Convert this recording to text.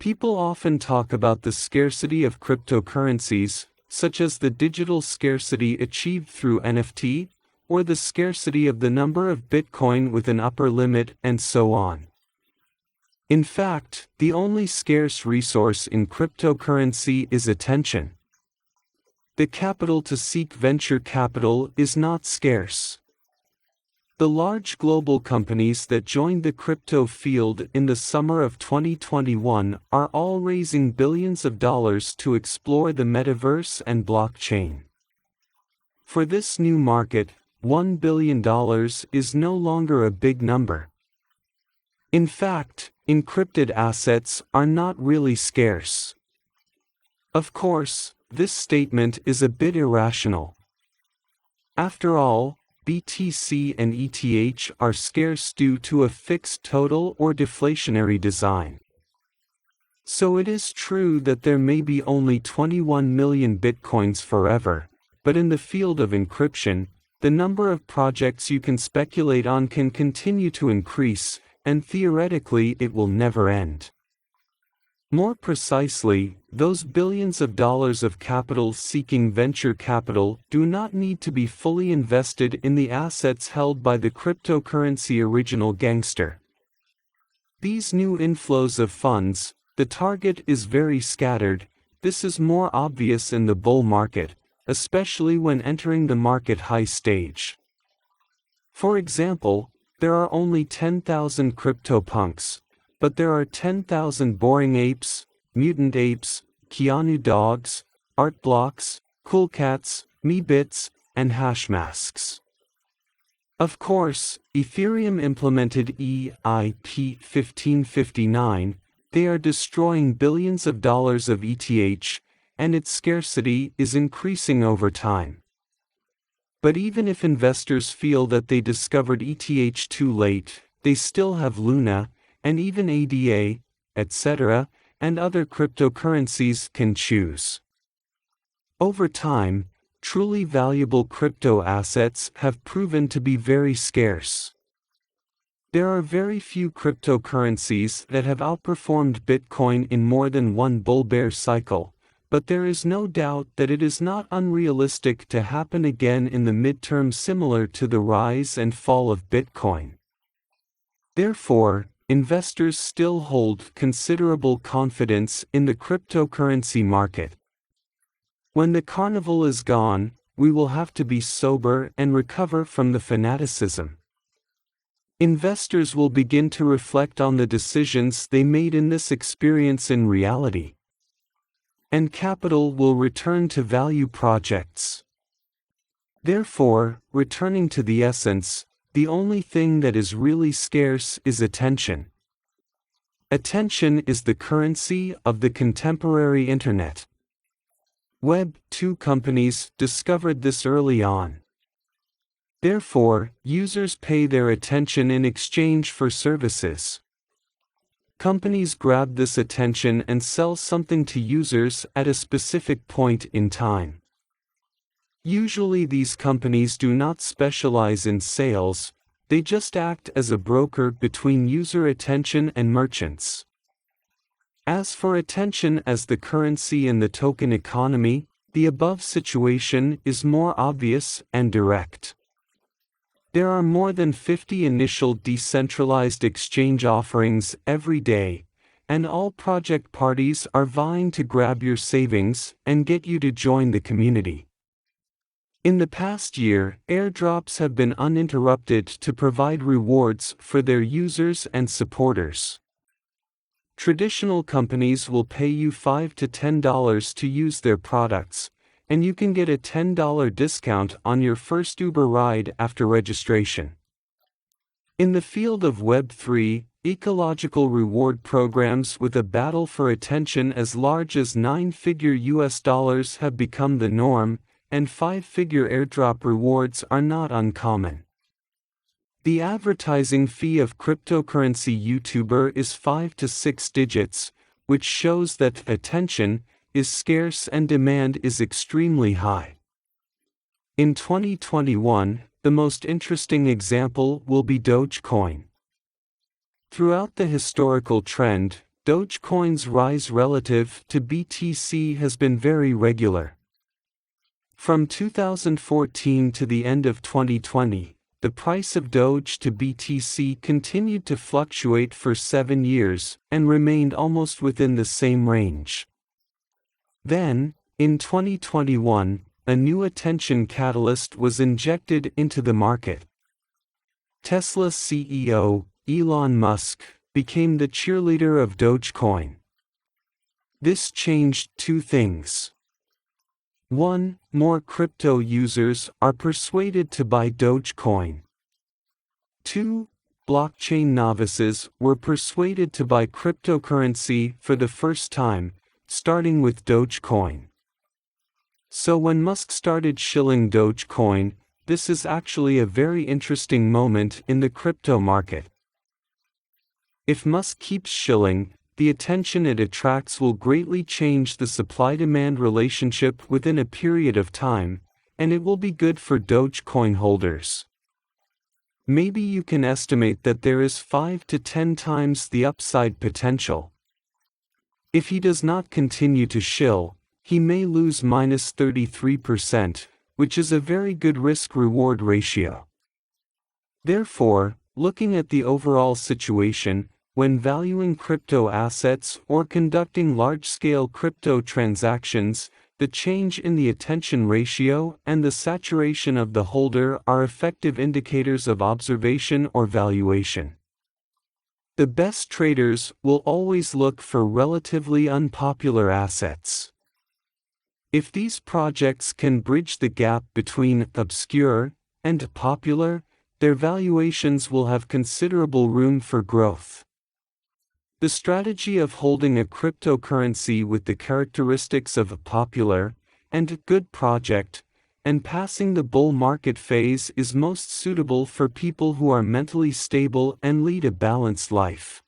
People often talk about the scarcity of cryptocurrencies, such as the digital scarcity achieved through NFT, or the scarcity of the number of Bitcoin with an upper limit, and so on. In fact, the only scarce resource in cryptocurrency is attention. The capital to seek venture capital is not scarce. The large global companies that joined the crypto field in the summer of 2021 are all raising billions of dollars to explore the metaverse and blockchain. For this new market, $1 billion is no longer a big number. In fact, encrypted assets are not really scarce. Of course, this statement is a bit irrational. After all, BTC and ETH are scarce due to a fixed total or deflationary design. So it is true that there may be only 21 million bitcoins forever, but in the field of encryption, the number of projects you can speculate on can continue to increase, and theoretically it will never end. More precisely, those billions of dollars of capital seeking venture capital do not need to be fully invested in the assets held by the cryptocurrency original gangster. These new inflows of funds, the target is very scattered. This is more obvious in the bull market, especially when entering the market high stage. For example, there are only 10,000 CryptoPunks, but there are 10,000 Boring Apes, Mutant Apes, Keanu Dogs, Art Blocks, Cool Cats, Meebits, and Hashmasks. Of course, Ethereum implemented EIP 1559, they are destroying billions of dollars of ETH, and its scarcity is increasing over time. But even if investors feel that they discovered ETH too late, they still have Luna, and even ADA, etc., and other cryptocurrencies can choose. Over time, truly valuable crypto assets have proven to be very scarce. There are very few cryptocurrencies that have outperformed Bitcoin in more than one bull-bear cycle, but there is no doubt that it is not unrealistic to happen again in the midterm, similar to the rise and fall of Bitcoin. Therefore, investors still hold considerable confidence in the cryptocurrency market. When the carnival is gone, we will have to be sober and recover from the fanaticism. Investors will begin to reflect on the decisions they made in this experience in reality. And capital will return to value projects. Therefore, returning to the essence, the only thing that is really scarce is attention. Attention is the currency of the contemporary internet. Web 2 companies discovered this early on. Therefore, users pay their attention in exchange for services. Companies grab this attention and sell something to users at a specific point in time. Usually these companies do not specialize in sales, they just act as a broker between user attention and merchants. As for attention as the currency in the token economy, the above situation is more obvious and direct. There are more than 50 initial decentralized exchange offerings every day, and all project parties are vying to grab your savings and get you to join the community. In the past year, airdrops have been uninterrupted to provide rewards for their users and supporters. Traditional companies will pay you $5 to $10 to use their products, and you can get a $10 discount on your first Uber ride after registration. In the field of Web3, ecological reward programs with a battle for attention as large as $9-figure US dollars have become the norm, and 5-figure airdrop rewards are not uncommon. The advertising fee of cryptocurrency YouTuber is 5 to 6 digits, which shows that attention is scarce and demand is extremely high. In 2021, the most interesting example will be Dogecoin. Throughout the historical trend, Dogecoin's rise relative to BTC has been very regular. From 2014 to the end of 2020, the price of Doge to BTC continued to fluctuate for 7 years and remained almost within the same range. Then, in 2021, a new attention catalyst was injected into the market. Tesla CEO, Elon Musk, became the cheerleader of Dogecoin. This changed two things. 1. More crypto users are persuaded to buy Dogecoin. 2. Blockchain novices were persuaded to buy cryptocurrency for the first time, starting with Dogecoin. So when Musk started shilling Dogecoin, this is actually a very interesting moment in the crypto market. If Musk keeps shilling, the attention it attracts will greatly change the supply-demand relationship within a period of time, and it will be good for Dogecoin holders. Maybe you can estimate that there is 5 to 10 times the upside potential. If he does not continue to shill, he may lose -33%, which is a very good risk-reward ratio. Therefore, looking at the overall situation, when valuing crypto assets or conducting large-scale crypto transactions, the change in the attention ratio and the saturation of the holder are effective indicators of observation or valuation. The best traders will always look for relatively unpopular assets. If these projects can bridge the gap between obscure and popular, their valuations will have considerable room for growth. The strategy of holding a cryptocurrency with the characteristics of a popular and good project and passing the bull market phase is most suitable for people who are mentally stable and lead a balanced life.